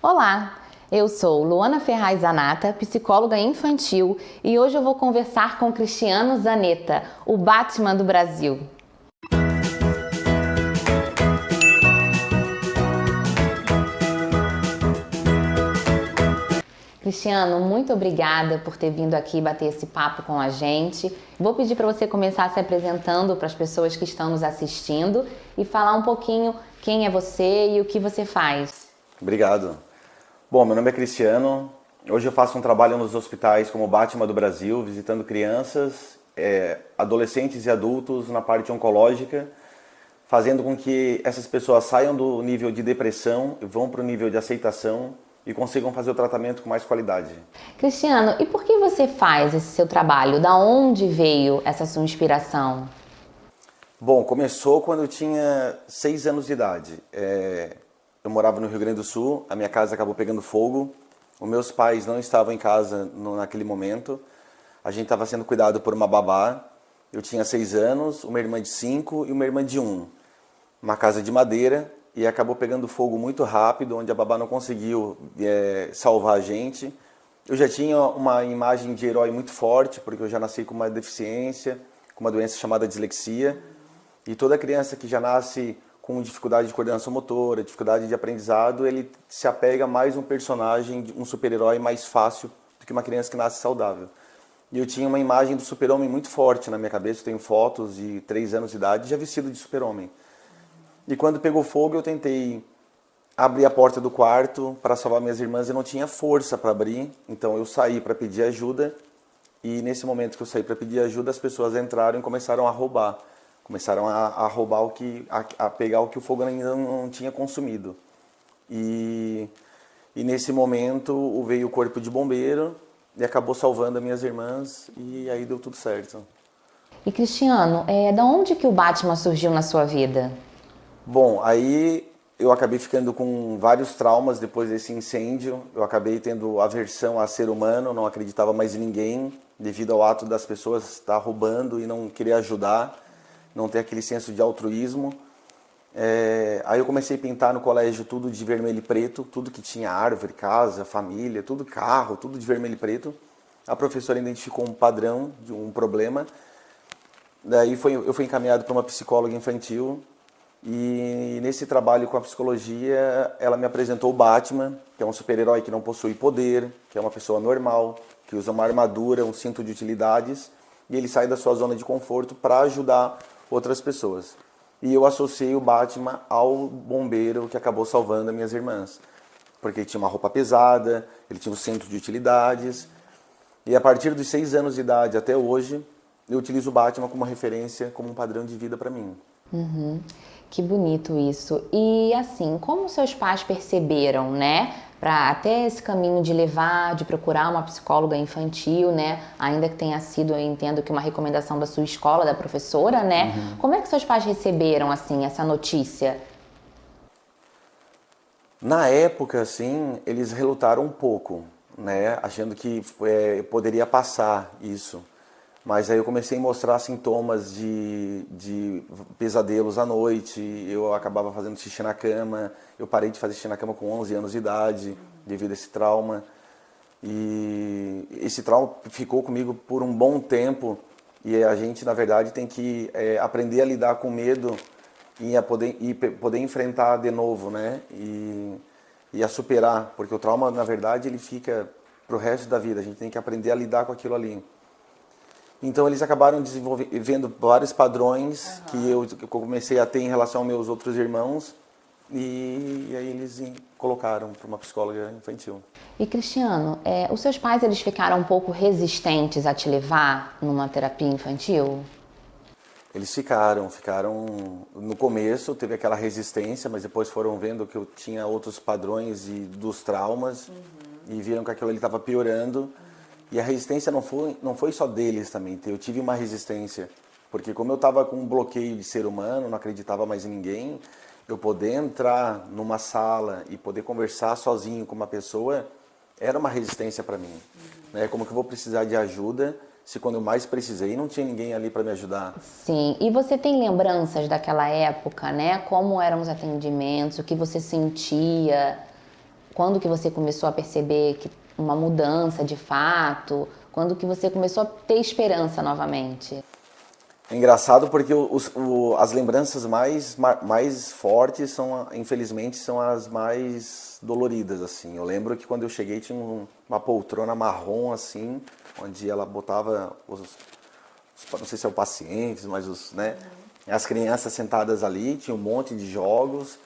Olá, eu sou Luana Ferraz Zanata, psicóloga infantil, e hoje eu vou conversar com Cristiano Zanetta, o Batman do Brasil. Cristiano, muito obrigada por ter vindo aqui bater esse papo com a gente. Vou pedir para você começar se apresentando para as pessoas que estão nos assistindo e falar um pouquinho quem é você e o que você faz. Obrigado. Bom, meu nome é Cristiano. Hoje eu faço um trabalho nos hospitais como Batman do Brasil, visitando crianças, adolescentes e adultos na parte oncológica, fazendo com que essas pessoas saiam do nível de depressão e vão para o nível de aceitação e consigam fazer o tratamento com mais qualidade. Cristiano, e por que você faz esse seu trabalho? Da onde veio essa sua inspiração? Bom, começou quando eu tinha 6 anos de idade. Eu morava no Rio Grande do Sul, a minha casa acabou pegando fogo, os meus pais não estavam em casa naquele momento, a gente estava sendo cuidado por uma babá, eu tinha 6 anos, uma irmã de 5 e uma irmã de 1, uma casa de madeira, e acabou pegando fogo muito rápido, onde a babá não conseguiu salvar a gente. Eu já tinha uma imagem de herói muito forte, porque eu já nasci com uma deficiência, com uma doença chamada dislexia, e toda criança que já nasce com dificuldade de coordenação motora, dificuldade de aprendizado, ele se apega mais a um personagem, um super-herói mais fácil do que uma criança que nasce saudável. E eu tinha uma imagem do super-homem muito forte na minha cabeça, eu tenho fotos de 3 anos de idade já vestido de super-homem. E quando pegou fogo eu tentei abrir a porta do quarto para salvar minhas irmãs e não tinha força para abrir, então eu saí para pedir ajuda e nesse momento que eu saí para pedir ajuda as pessoas entraram e começaram a roubar. Começaram a roubar a pegar o que o fogo ainda não tinha consumido. E nesse momento veio o corpo de bombeiro e acabou salvando as minhas irmãs e aí deu tudo certo. E Cristiano, da onde que o Batman surgiu na sua vida? Bom, aí eu acabei ficando com vários traumas depois desse incêndio. Eu acabei tendo aversão a ser humano, não acreditava mais em ninguém devido ao ato das pessoas estar roubando e não querer ajudar. Não ter aquele senso de altruísmo. Aí eu comecei a pintar no colégio tudo de vermelho e preto, tudo que tinha árvore, casa, família, tudo carro, tudo de vermelho e preto. A professora identificou um padrão, de um problema. Daí eu fui encaminhado para uma psicóloga infantil e nesse trabalho com a psicologia ela me apresentou o Batman, que é um super-herói que não possui poder, que é uma pessoa normal, que usa uma armadura, um cinto de utilidades e ele sai da sua zona de conforto para ajudar outras pessoas. E eu associei o Batman ao bombeiro que acabou salvando as minhas irmãs. Porque ele tinha uma roupa pesada, ele tinha um centro de utilidades. E a partir dos 6 anos de idade até hoje, eu utilizo o Batman como referência, como um padrão de vida para mim. Uhum. Que bonito isso. E assim, como seus pais perceberam, né? Para até esse caminho de levar, de procurar uma psicóloga infantil, né? Ainda que tenha sido, eu entendo que uma recomendação da sua escola, da professora, né? Uhum. Como é que seus pais receberam, assim, essa notícia? Na época, assim, eles relutaram um pouco, né? Achando que poderia passar isso. Mas aí eu comecei a mostrar sintomas de pesadelos à noite, eu acabava fazendo xixi na cama, eu parei de fazer xixi na cama com 11 anos de idade, devido a esse trauma. E esse trauma ficou comigo por um bom tempo, e a gente, na verdade, tem que aprender a lidar com medo e poder enfrentar de novo, né? E a superar, porque o trauma, na verdade, ele fica pro resto da vida, a gente tem que aprender a lidar com aquilo ali. Então eles acabaram desenvolvendo vários padrões que eu comecei a ter em relação aos meus outros irmãos e aí eles colocaram para uma psicóloga infantil. E Cristiano, os seus pais, eles ficaram um pouco resistentes a te levar numa terapia infantil? Eles ficaram no começo teve aquela resistência, mas depois foram vendo que eu tinha outros padrões dos traumas e viram que aquilo ali estava piorando. E a resistência não foi só deles também, eu tive uma resistência, porque como eu estava com um bloqueio de ser humano, não acreditava mais em ninguém, eu poder entrar numa sala e poder conversar sozinho com uma pessoa, era uma resistência para mim. Né? Como que eu vou precisar de ajuda se quando eu mais precisei não tinha ninguém ali para me ajudar? Sim, e você tem lembranças daquela época, né? Como eram os atendimentos, o que você sentia? Quando que você começou a perceber que uma mudança de fato? Quando que você começou a ter esperança novamente? É engraçado porque as lembranças mais fortes são, infelizmente, são as mais doloridas, assim. Eu lembro que quando eu cheguei tinha uma poltrona marrom, assim, onde ela botava não sei se é o pacientes, mas né, as crianças sentadas ali, tinha um monte de jogos.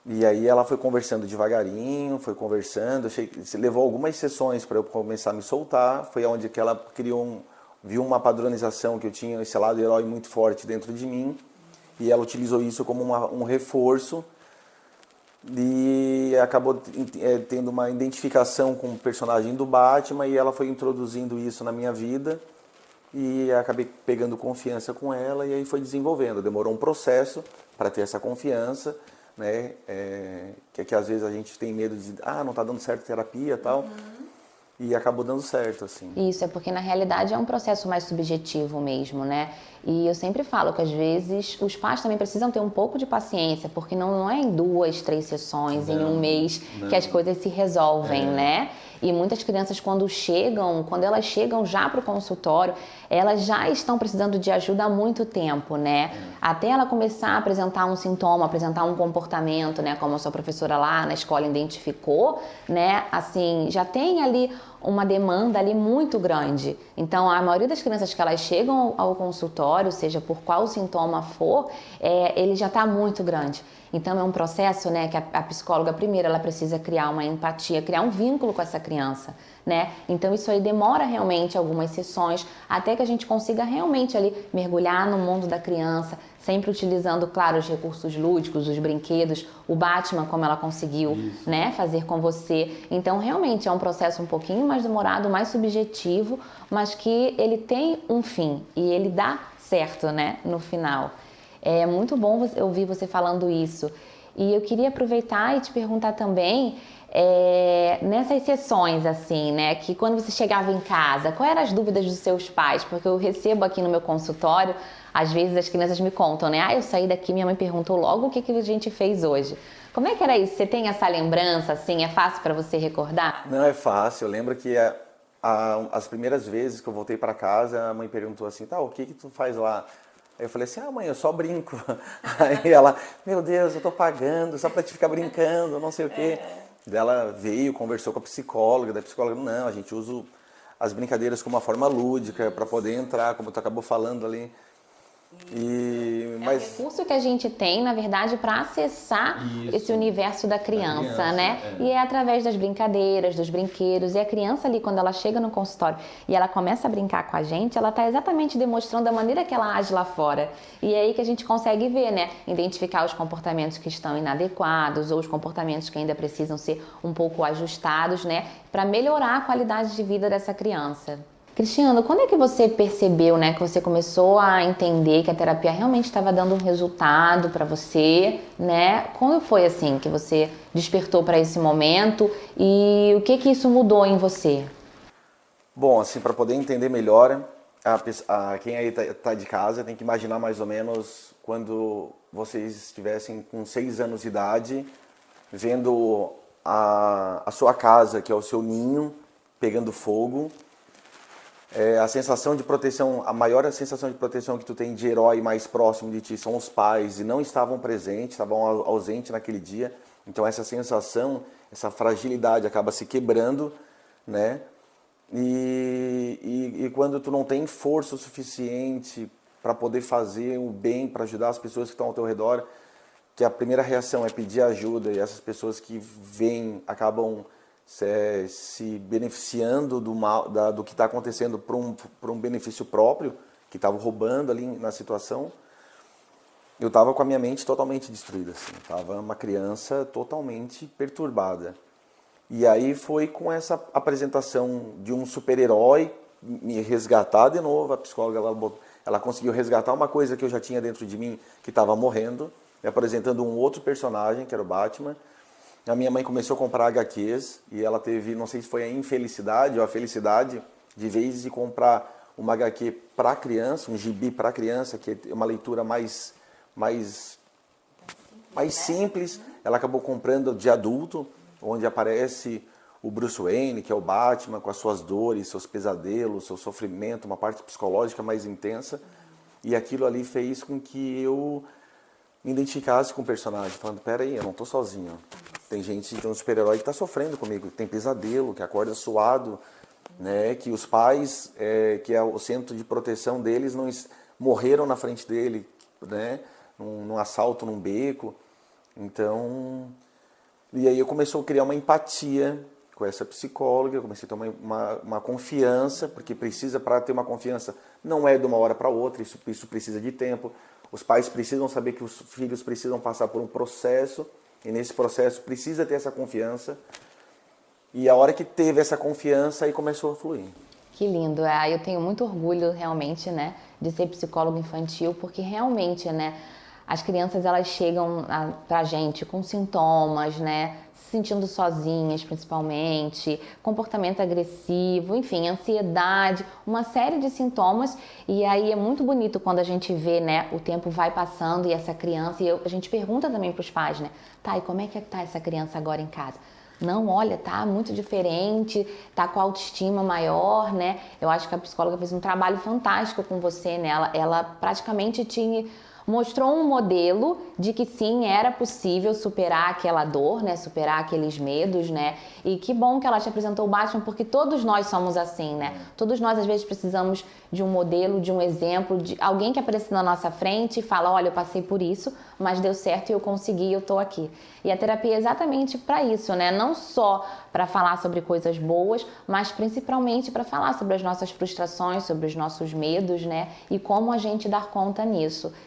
E aí ela foi conversando devagarinho, foi conversando, levou algumas sessões para eu começar a me soltar, foi onde que ela viu uma padronização que eu tinha esse lado herói muito forte dentro de mim, e ela utilizou isso como um reforço, e acabou tendo uma identificação com o personagem do Batman, e ela foi introduzindo isso na minha vida, e acabei pegando confiança com ela, e aí foi desenvolvendo. Demorou um processo para ter essa confiança, né? Que às vezes a gente tem medo de, não tá dando certo a terapia e tal, e acabou dando certo, assim. Isso, é porque na realidade é um processo mais subjetivo mesmo, né? E eu sempre falo que às vezes os pais também precisam ter um pouco de paciência, porque não é em 2, 3 sessões, em um mês, que as coisas se resolvem, né? E muitas crianças quando elas chegam já para o consultório, elas já estão precisando de ajuda há muito tempo, né? Até ela começar a apresentar um sintoma, apresentar um comportamento, né? Como a sua professora lá na escola identificou, né? Assim, já tem ali uma demanda ali muito grande. Então, a maioria das crianças que elas chegam ao consultório, seja por qual sintoma for, ele já está muito grande. Então, é um processo, né, que a psicóloga, primeiro, ela precisa criar uma empatia, criar um vínculo com essa criança, né? Então, isso aí demora realmente algumas sessões, até que a gente consiga realmente ali mergulhar no mundo da criança, sempre utilizando, claro, os recursos lúdicos, os brinquedos, o Batman, como ela conseguiu, né, fazer com você. Então, realmente é um processo um pouquinho mais demorado, mais subjetivo, mas que ele tem um fim e ele dá certo, né, no final. É muito bom ouvir você falando isso. E eu queria aproveitar e te perguntar também, nessas sessões, assim, né, que quando você chegava em casa, quais eram as dúvidas dos seus pais? Porque eu recebo aqui no meu consultório, às vezes as crianças me contam, né, eu saí daqui, minha mãe perguntou logo o que a gente fez hoje. Como é que era isso? Você tem essa lembrança, assim, é fácil para você recordar? Não é fácil, eu lembro que as primeiras vezes que eu voltei para casa, a mãe perguntou assim, tá, o que tu faz lá? Aí eu falei assim, mãe, eu só brinco. Aí ela, meu Deus, eu tô pagando só pra te ficar brincando, não sei o quê. Daí ela veio, conversou com a psicóloga, da psicóloga, não, a gente usa as brincadeiras como uma forma lúdica para poder entrar, como tu acabou falando ali. É um recurso que a gente tem, na verdade, para acessar esse universo da criança, né? E é através das brincadeiras, dos brinquedos. E a criança ali, quando ela chega no consultório e ela começa a brincar com a gente, ela está exatamente demonstrando a maneira que ela age lá fora. E é aí que a gente consegue ver, né? Identificar os comportamentos que estão inadequados ou os comportamentos que ainda precisam ser um pouco ajustados, né? Para melhorar a qualidade de vida dessa criança. Cristiano, quando é que você percebeu, né, que você começou a entender que a terapia realmente estava dando um resultado para você, né? Quando foi assim que você despertou para esse momento e o que isso mudou em você? Bom, assim, para poder entender melhor, quem aí tá de casa tem que imaginar mais ou menos quando vocês estivessem com 6 anos de idade, vendo a sua casa, que é o seu ninho, pegando fogo. A sensação de proteção, a maior sensação de proteção que tu tem de herói mais próximo de ti são os pais, e não estavam presentes, estavam ausentes naquele dia. Então essa sensação, essa fragilidade acaba se quebrando, né? E quando tu não tem força o suficiente para poder fazer o bem, para ajudar as pessoas que estão ao teu redor, que a primeira reação é pedir ajuda, e essas pessoas que vêm acabam se beneficiando do que está acontecendo por um benefício próprio, que estava roubando ali na situação. Eu estava com a minha mente totalmente destruída, assim. Estava uma criança totalmente perturbada. E aí foi com essa apresentação de um super-herói me resgatar de novo. A psicóloga ela conseguiu resgatar uma coisa que eu já tinha dentro de mim, que estava morrendo, me apresentando um outro personagem, que era o Batman. A minha mãe começou a comprar HQs e ela teve, não sei se foi a infelicidade ou a felicidade, de vez de comprar uma HQ para criança, um gibi para criança, que é uma leitura mais simples. Ela acabou comprando de adulto, onde aparece o Bruce Wayne, que é o Batman, com as suas dores, seus pesadelos, seu sofrimento, uma parte psicológica mais intensa. E aquilo ali fez com que eu me identificasse com o personagem, falando, peraí, eu não tô sozinho. Tem gente, tem um super-herói que está sofrendo comigo, que tem pesadelo, que acorda suado, né? Que os pais, que é o centro de proteção deles, não morreram na frente dele, né? Num assalto, num beco. Então, e aí eu comecei a criar uma empatia com essa psicóloga, eu comecei a ter uma confiança, porque precisa, para ter uma confiança, não é de uma hora para outra, isso precisa de tempo. Os pais precisam saber que os filhos precisam passar por um processo, e nesse processo precisa ter essa confiança. E a hora que teve essa confiança, aí começou a fluir. Que lindo, eu tenho muito orgulho realmente, né, de ser psicólogo infantil, porque realmente, né, as crianças elas chegam pra gente com sintomas, né, se sentindo sozinhas principalmente, comportamento agressivo, enfim, ansiedade, uma série de sintomas, e aí é muito bonito quando a gente vê, né, o tempo vai passando e essa criança, e a gente pergunta também pros pais, né, tá, e como é que tá essa criança agora em casa? Não, olha, tá muito diferente, tá com a autoestima maior, né? Eu acho que a psicóloga fez um trabalho fantástico com você, né? Ela praticamente mostrou um modelo de que sim, era possível superar aquela dor, né? Superar aqueles medos, né? E que bom que ela te apresentou o Batman, porque todos nós somos assim, né? Todos nós, às vezes, precisamos de um modelo, de um exemplo, de alguém que aparece na nossa frente e fala, olha, eu passei por isso, mas deu certo e eu consegui, eu tô aqui. E a terapia é exatamente para isso, né? Não só para falar sobre coisas boas, mas principalmente para falar sobre as nossas frustrações, sobre os nossos medos, né? E como a gente dar conta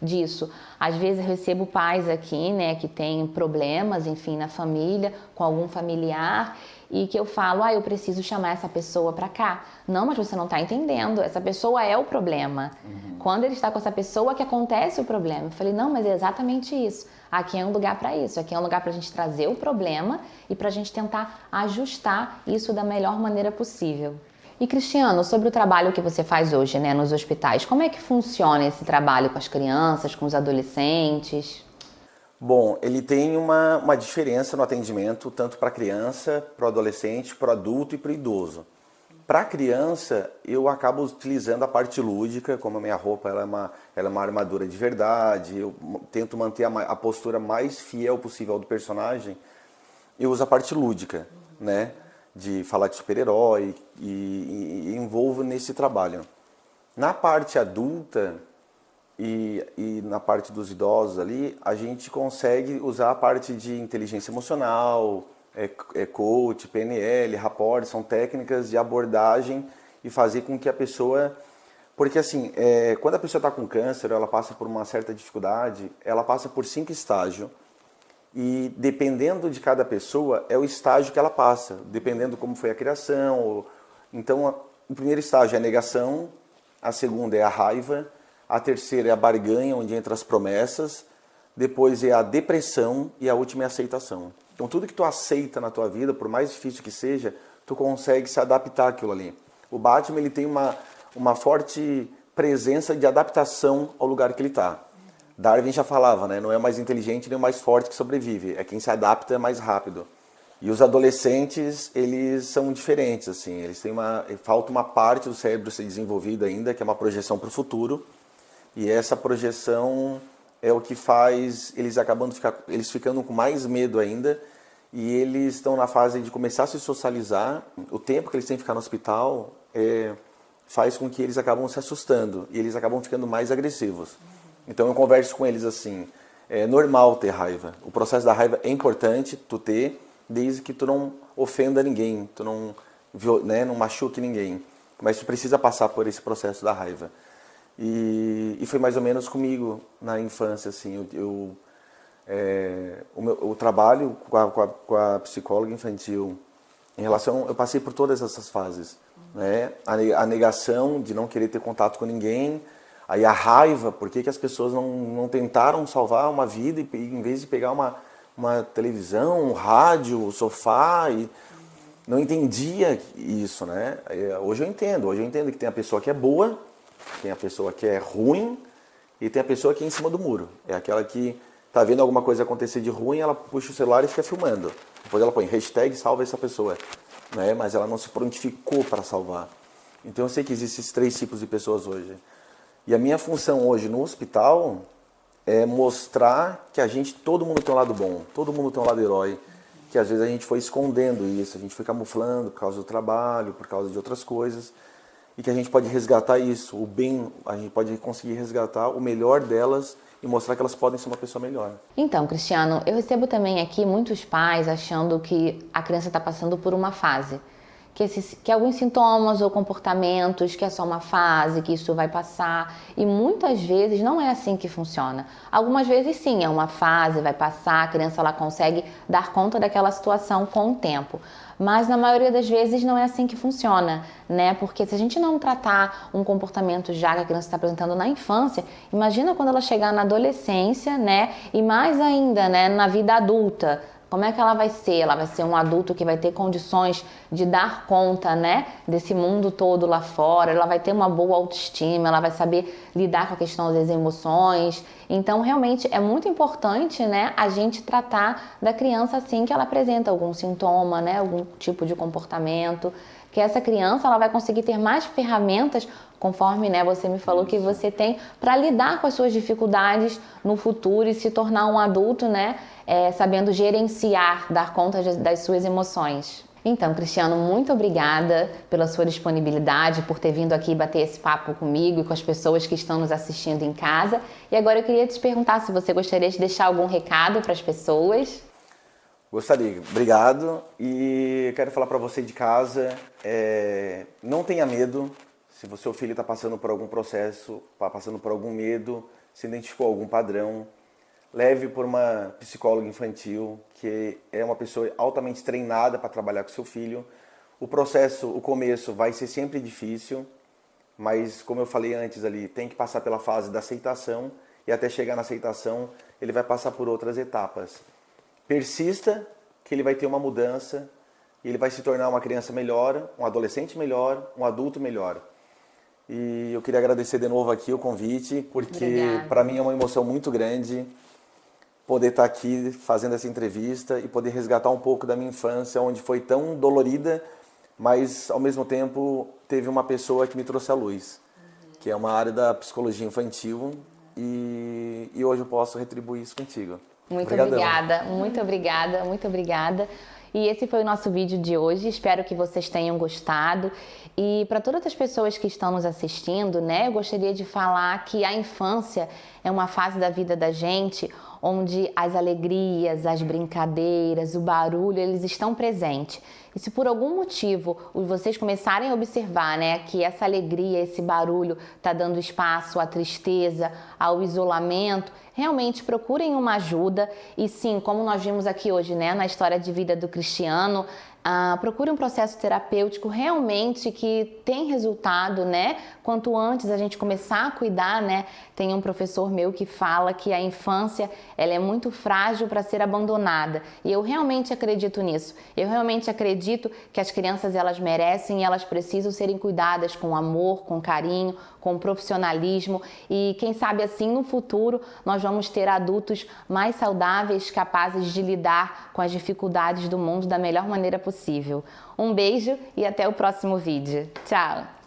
disso. Às vezes eu recebo pais aqui, né, que têm problemas, enfim, na família, com algum familiar, e que eu falo, eu preciso chamar essa pessoa para cá. Não, mas você não está entendendo, essa pessoa é o problema. Quando ele está com essa pessoa que acontece o problema. Eu falei, não, mas é exatamente isso. Aqui é um lugar para isso, aqui é um lugar para a gente trazer o problema e para a gente tentar ajustar isso da melhor maneira possível. E Cristiano, sobre o trabalho que você faz hoje, né, nos hospitais, como é que funciona esse trabalho com as crianças, com os adolescentes? Bom, ele tem uma diferença no atendimento, tanto para a criança, para o adolescente, para o adulto e para o idoso. Para a criança, eu acabo utilizando a parte lúdica, como a minha roupa ela é uma armadura de verdade, eu tento manter a postura mais fiel possível ao do personagem, eu uso a parte lúdica, né? De falar de super-herói e envolvo nesse trabalho. Na parte adulta e na parte dos idosos ali, a gente consegue usar a parte de inteligência emocional, coach, PNL, rapport, são técnicas de abordagem e fazer com que a pessoa... Porque assim, quando a pessoa está com câncer, ela passa por uma certa dificuldade, ela passa por 5 estágios. E dependendo de cada pessoa, é o estágio que ela passa, dependendo como foi a criação. Então, o primeiro estágio é a negação, a segunda é a raiva, a terceira é a barganha, onde entra as promessas, depois é a depressão e a última é a aceitação. Então, tudo que tu aceita na tua vida, por mais difícil que seja, tu consegue se adaptar àquilo ali. O Batman ele tem uma forte presença de adaptação ao lugar que ele está. Darwin já falava, né? Não é o mais inteligente nem o mais forte que sobrevive, é quem se adapta mais rápido. E os adolescentes, eles são diferentes, assim, eles têm falta uma parte do cérebro ser desenvolvida ainda, que é uma projeção para o futuro, e essa projeção é o que faz eles ficando com mais medo ainda, e eles estão na fase de começar a se socializar. O tempo que eles têm que ficar no hospital faz com que eles acabam se assustando, e eles acabam ficando mais agressivos. Então eu converso com eles assim, é normal ter raiva. O processo da raiva é importante tu ter, desde que tu não ofenda ninguém, tu não, né, não machuque ninguém. Mas tu precisa passar por esse processo da raiva. E foi mais ou menos comigo na infância, assim. O trabalho com a psicóloga infantil, eu passei por todas essas fases, né? A negação de não querer ter contato com ninguém. Aí a raiva, por que as pessoas não tentaram salvar uma vida e em vez de pegar uma televisão, um rádio, um sofá, e não entendia isso, né? Hoje eu entendo que tem a pessoa que é boa, tem a pessoa que é ruim e tem a pessoa que é em cima do muro. É aquela que tá vendo alguma coisa acontecer de ruim, ela puxa o celular e fica filmando. Depois ela põe hashtag salva essa pessoa, né? Mas ela não se prontificou para salvar. Então eu sei que existem esses 3 tipos de pessoas hoje. E a minha função hoje no hospital é mostrar que todo mundo tem um lado bom, todo mundo tem um lado herói, que às vezes a gente foi escondendo isso, a gente foi camuflando por causa do trabalho, por causa de outras coisas, e que a gente pode resgatar isso, o bem, a gente pode conseguir resgatar o melhor delas e mostrar que elas podem ser uma pessoa melhor. Então, Cristiano, eu recebo também aqui muitos pais achando que a criança está passando por uma fase. Que alguns sintomas ou comportamentos, que é só uma fase, que isso vai passar. E muitas vezes não é assim que funciona. Algumas vezes sim, é uma fase, vai passar, a criança ela consegue dar conta daquela situação com o tempo. Mas na maioria das vezes não é assim que funciona, né? Porque se a gente não tratar um comportamento já que a criança está apresentando na infância, imagina quando ela chegar na adolescência, né? E mais ainda, né, na vida adulta. Como é que ela vai ser? Ela vai ser um adulto que vai ter condições de dar conta, né, desse mundo todo lá fora. Ela vai ter uma boa autoestima, ela vai saber lidar com a questão das emoções. Então, realmente, é muito importante, né, a gente tratar da criança assim que ela apresenta algum sintoma, né, algum tipo de comportamento. Que essa criança ela vai conseguir ter mais ferramentas, conforme, né, você me falou que você tem, para lidar com as suas dificuldades no futuro e se tornar um adulto, né, sabendo gerenciar, dar conta das suas emoções. Então, Cristiano, muito obrigada pela sua disponibilidade, por ter vindo aqui bater esse papo comigo e com as pessoas que estão nos assistindo em casa. E agora eu queria te perguntar se você gostaria de deixar algum recado para as pessoas. Gostaria, obrigado. E quero falar para você de casa, não tenha medo. Se o seu filho está passando por algum processo, está passando por algum medo, se identificou algum padrão, leve por uma psicóloga infantil, que é uma pessoa altamente treinada para trabalhar com seu filho. O processo, o começo vai ser sempre difícil, mas como eu falei antes ali, tem que passar pela fase da aceitação e até chegar na aceitação, ele vai passar por outras etapas. Persista, que ele vai ter uma mudança, e ele vai se tornar uma criança melhor, um adolescente melhor, um adulto melhor. E eu queria agradecer de novo aqui o convite, porque para mim é uma emoção muito grande poder estar aqui fazendo essa entrevista e poder resgatar um pouco da minha infância, onde foi tão dolorida, mas ao mesmo tempo teve uma pessoa que me trouxe à luz, que é uma área da psicologia infantil, e hoje eu posso retribuir isso contigo. Muito obrigada, muito obrigada, muito obrigada. E esse foi o nosso vídeo de hoje, espero que vocês tenham gostado. E para todas as pessoas que estão nos assistindo, né, eu gostaria de falar que a infância é uma fase da vida da gente onde as alegrias, as brincadeiras, o barulho, eles estão presentes. E se por algum motivo vocês começarem a observar, né, que essa alegria, esse barulho está dando espaço à tristeza, ao isolamento, realmente procurem uma ajuda. E sim, como nós vimos aqui hoje, né, na história de vida do Cristiano, procure um processo terapêutico realmente que tem resultado, né? Quanto antes a gente começar a cuidar, né? Tem um professor meu que fala que a infância ela é muito frágil para ser abandonada. E eu realmente acredito nisso. Eu realmente acredito que as crianças elas merecem e elas precisam serem cuidadas com amor, com carinho, com profissionalismo. E quem sabe assim no futuro nós vamos ter adultos mais saudáveis, capazes de lidar com as dificuldades do mundo da melhor maneira possível. Um beijo e até o próximo vídeo. Tchau!